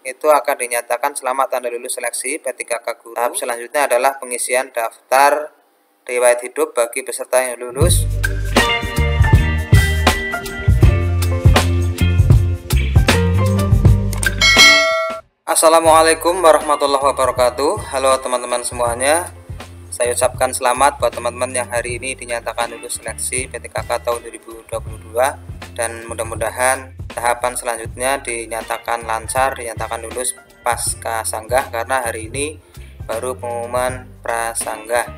itu akan dinyatakan selamat Anda lulus seleksi P3K Guru. Tahap selanjutnya adalah pengisian daftar riwayat hidup bagi peserta yang lulus. Assalamualaikum warahmatullahi wabarakatuh. Halo teman-teman semuanya. Saya ucapkan selamat buat teman-teman yang hari ini dinyatakan lulus seleksi P3K tahun 2022, dan mudah-mudahan tahapan selanjutnya dinyatakan lancar, dinyatakan lulus pasca sanggah, karena hari ini baru pengumuman prasanggah.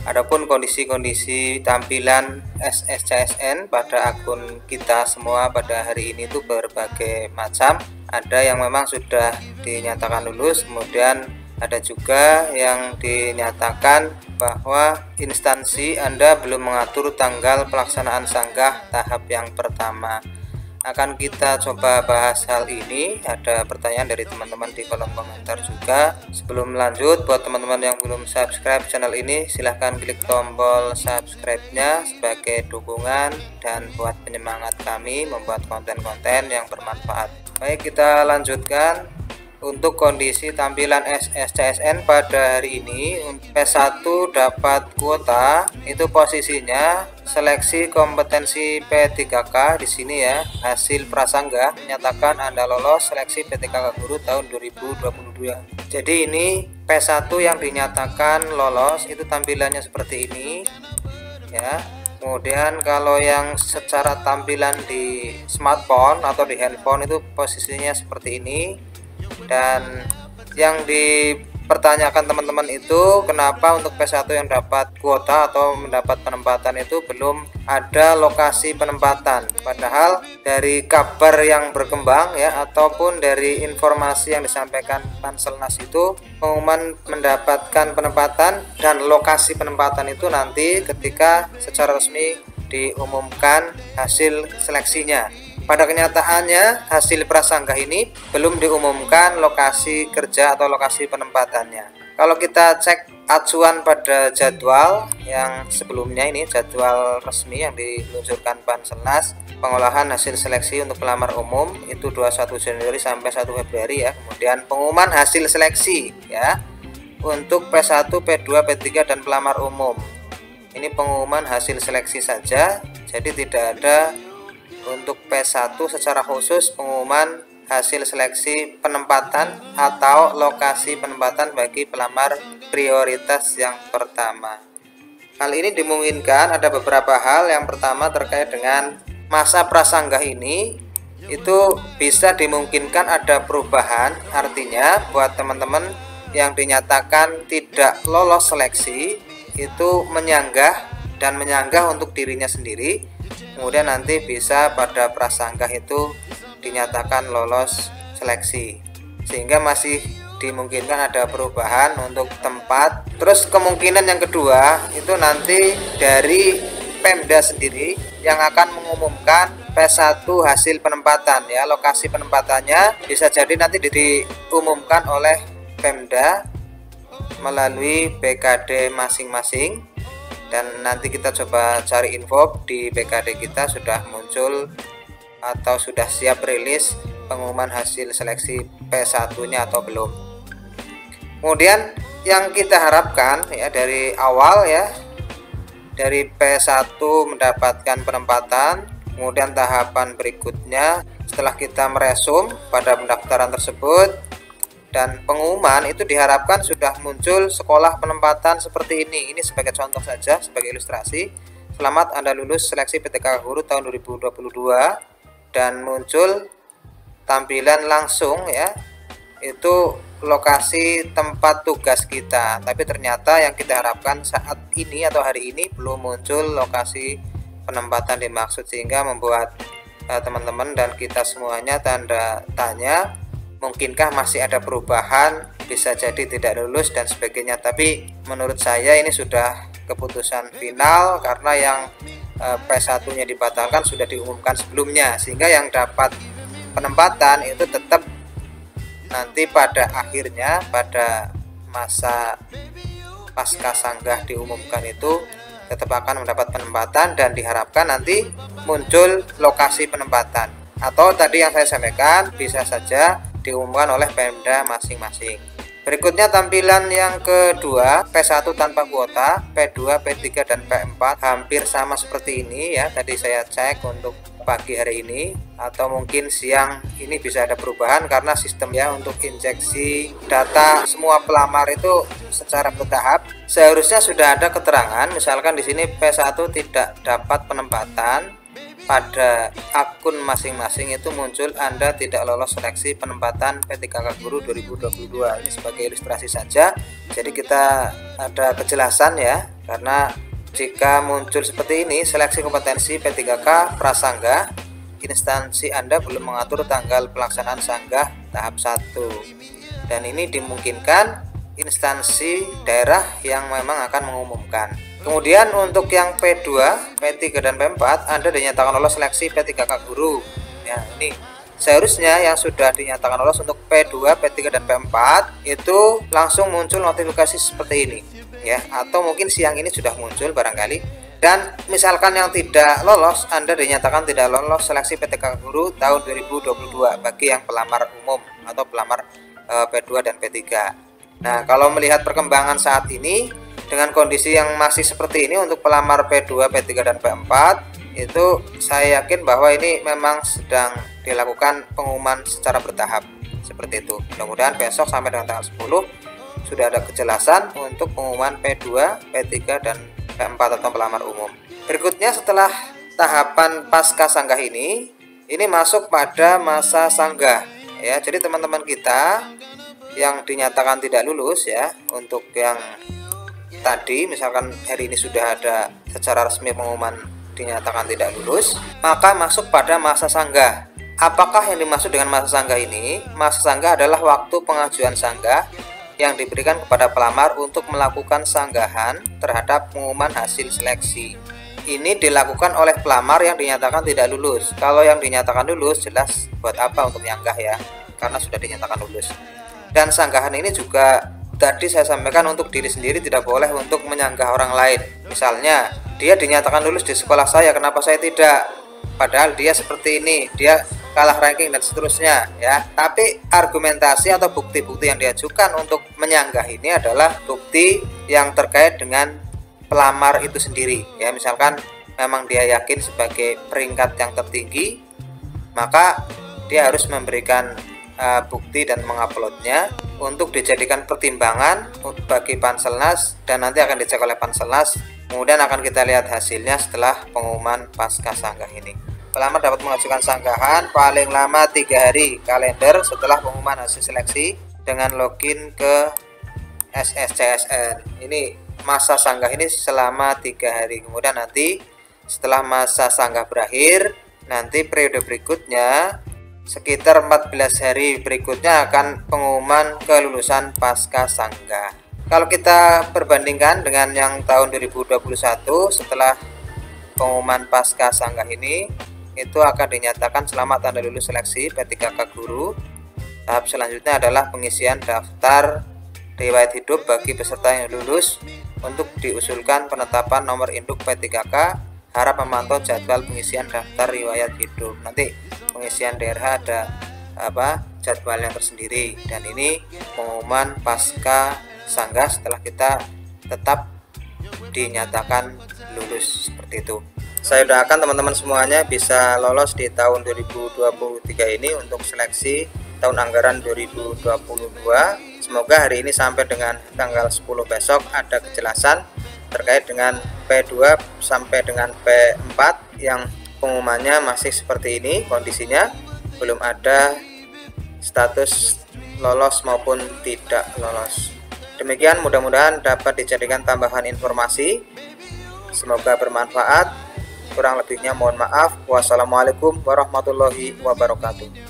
Adapun kondisi-kondisi tampilan SSCSN pada akun kita semua pada hari ini itu berbagai macam. Ada yang memang sudah dinyatakan lulus, kemudian ada juga yang dinyatakan bahwa instansi Anda belum mengatur tanggal pelaksanaan sanggah tahap yang pertama. Akan kita coba bahas hal ini. Ada pertanyaan dari teman-teman di kolom komentar juga. Sebelum lanjut, buat teman-teman yang belum subscribe channel ini, silahkan klik tombol subscribe-nya sebagai dukungan dan buat penyemangat kami membuat konten-konten yang bermanfaat. Baik, kita lanjutkan. Untuk kondisi tampilan SSCSN pada hari ini, P1 dapat kuota itu posisinya seleksi kompetensi P3K di sini ya. Hasil prasanggah menyatakan Anda lolos seleksi P3K Guru tahun 2022. Jadi ini P1 yang dinyatakan lolos itu tampilannya seperti ini ya. Kemudian kalau yang secara tampilan di smartphone atau di handphone itu posisinya seperti ini. Dan yang dipertanyakan teman-teman itu, kenapa untuk P1 yang dapat kuota atau mendapat penempatan itu belum ada lokasi penempatan, padahal dari kabar yang berkembang ya, ataupun dari informasi yang disampaikan Panselnas itu, pengumuman mendapatkan penempatan dan lokasi penempatan itu nanti ketika secara resmi diumumkan hasil seleksinya. Pada kenyataannya hasil prasanggah ini belum diumumkan lokasi kerja atau lokasi penempatannya. Kalau kita cek acuan pada jadwal yang sebelumnya, ini jadwal resmi yang diluncurkan Panselnas, pengolahan hasil seleksi untuk pelamar umum itu 21 Januari sampai 1 Februari ya. Kemudian pengumuman hasil seleksi ya untuk P1, P2, P3 dan pelamar umum. Ini pengumuman hasil seleksi saja, jadi tidak ada untuk P1 secara khusus pengumuman hasil seleksi penempatan atau lokasi penempatan bagi pelamar prioritas yang pertama. Hal ini dimungkinkan ada beberapa hal. Yang pertama terkait dengan masa prasanggah ini, itu bisa dimungkinkan ada perubahan. Artinya buat teman-teman yang dinyatakan tidak lolos seleksi itu menyanggah untuk dirinya sendiri. Kemudian nanti bisa pada prasanggah itu dinyatakan lolos seleksi, sehingga masih dimungkinkan ada perubahan untuk tempat. Terus kemungkinan yang kedua itu nanti dari Pemda sendiri yang akan mengumumkan P1 hasil penempatan ya. Lokasi penempatannya bisa jadi nanti diumumkan oleh Pemda melalui BKD masing-masing. Dan nanti kita coba cari info di BKD kita sudah muncul atau sudah siap rilis pengumuman hasil seleksi P1-nya atau belum. Kemudian yang kita harapkan ya dari awal ya, dari P1 mendapatkan penempatan, kemudian tahapan berikutnya setelah kita meresum pada pendaftaran tersebut dan pengumuman itu diharapkan sudah muncul sekolah penempatan seperti ini. Ini sebagai contoh saja, sebagai ilustrasi. Selamat Anda lulus seleksi P3K Guru tahun 2022, dan muncul tampilan langsung ya, itu lokasi tempat tugas kita. Tapi ternyata yang kita harapkan saat ini atau hari ini belum muncul lokasi penempatan dimaksud, sehingga membuat teman-teman dan kita semuanya tanda tanya. Mungkinkah masih ada perubahan, bisa jadi tidak lulus dan sebagainya. Tapi menurut saya ini sudah keputusan final, karena yang P1-nya dibatalkan sudah diumumkan sebelumnya, sehingga yang dapat penempatan itu tetap nanti pada akhirnya, pada masa pasca sanggah diumumkan itu tetap akan mendapat penempatan, dan diharapkan nanti muncul lokasi penempatan. Atau tadi yang saya sampaikan, bisa saja diumumkan oleh Pemda masing-masing. Berikutnya tampilan yang kedua, P1 tanpa kuota, P2, P3 dan P4 hampir sama seperti ini ya. Tadi saya cek untuk pagi hari ini, atau mungkin siang ini bisa ada perubahan karena sistemnya untuk injeksi data semua pelamar itu secara bertahap. Seharusnya sudah ada keterangan, misalkan di sini P1 tidak dapat penempatan, pada akun masing-masing itu muncul Anda tidak lolos seleksi penempatan P3K Guru 2022. Ini sebagai ilustrasi saja, jadi kita ada kejelasan ya, karena jika muncul seperti ini seleksi kompetensi P3K Prasangga, instansi Anda belum mengatur tanggal pelaksanaan sanggah tahap 1, dan ini dimungkinkan instansi daerah yang memang akan mengumumkan. Kemudian untuk yang P2, P3 dan P4 Anda dinyatakan lolos seleksi P3K Guru. Ya, ini seharusnya yang sudah dinyatakan lolos untuk P2, P3 dan P4 itu langsung muncul notifikasi seperti ini ya, atau mungkin siang ini sudah muncul barangkali. Dan misalkan yang tidak lolos, Anda dinyatakan tidak lolos seleksi P3K Guru tahun 2022 bagi yang pelamar umum atau pelamar P2 dan P3. Nah, kalau melihat perkembangan saat ini dengan kondisi yang masih seperti ini untuk pelamar P2, P3 dan P4 itu saya yakin bahwa ini memang sedang dilakukan pengumuman secara bertahap seperti itu. Mudah-mudahan besok sampai dengan tanggal 10 sudah ada kejelasan untuk pengumuman P2, P3 dan P4 atau pelamar umum. Berikutnya setelah tahapan pasca sanggah ini masuk pada masa sanggah ya. Jadi teman-teman kita yang dinyatakan tidak lulus ya, untuk yang tadi misalkan hari ini sudah ada secara resmi pengumuman dinyatakan tidak lulus, maka masuk pada masa sanggah. Apakah yang dimaksud dengan masa sanggah ini? Masa sanggah adalah waktu pengajuan sanggah yang diberikan kepada pelamar untuk melakukan sanggahan terhadap pengumuman hasil seleksi. Ini dilakukan oleh pelamar yang dinyatakan tidak lulus. Kalau yang dinyatakan lulus jelas buat apa untuk nyanggah ya, karena sudah dinyatakan lulus. Dan sanggahan ini juga tadi saya sampaikan untuk diri sendiri, tidak boleh untuk menyanggah orang lain. Misalnya dia dinyatakan lulus di sekolah saya, kenapa saya tidak? Padahal dia seperti ini, dia kalah ranking dan seterusnya ya. Tapi argumentasi atau bukti-bukti yang diajukan untuk menyanggah ini adalah bukti yang terkait dengan pelamar itu sendiri ya. Misalkan memang dia yakin sebagai peringkat yang tertinggi, maka dia harus memberikan bukti dan menguploadnya untuk dijadikan pertimbangan bagi Panselnas, dan nanti akan dicek oleh Panselnas. Kemudian akan kita lihat hasilnya setelah pengumuman pasca sanggah ini. Pelamar dapat mengajukan sanggahan paling lama 3 hari kalender setelah pengumuman hasil seleksi dengan login ke SSCSN. Ini masa sanggah ini selama 3 hari. Kemudian nanti setelah masa sanggah berakhir, nanti periode berikutnya sekitar 14 hari berikutnya akan pengumuman kelulusan pasca sanggah. Kalau kita perbandingkan dengan yang tahun 2021, setelah pengumuman pasca sanggah ini itu akan dinyatakan selamat Anda lulus seleksi P3K Guru. Tahap selanjutnya adalah pengisian daftar riwayat hidup bagi peserta yang lulus untuk diusulkan penetapan nomor induk P3K. Harap memantau jadwal pengisian daftar riwayat hidup. Nanti pengisian daerah ada jadwalnya tersendiri, dan ini pengumuman pasca sanggah setelah kita tetap dinyatakan lulus seperti itu. Saya doakan teman-teman semuanya bisa lolos di tahun 2023 ini untuk seleksi tahun anggaran 2022. Semoga hari ini sampai dengan tanggal 10 besok ada kejelasan terkait dengan P2 sampai dengan P4 yang pengumumannya masih seperti ini kondisinya, belum ada status lolos maupun tidak lolos. Demikian, mudah-mudahan dapat dijadikan tambahan informasi. Semoga bermanfaat. Kurang lebihnya mohon maaf. Wassalamualaikum warahmatullahi wabarakatuh.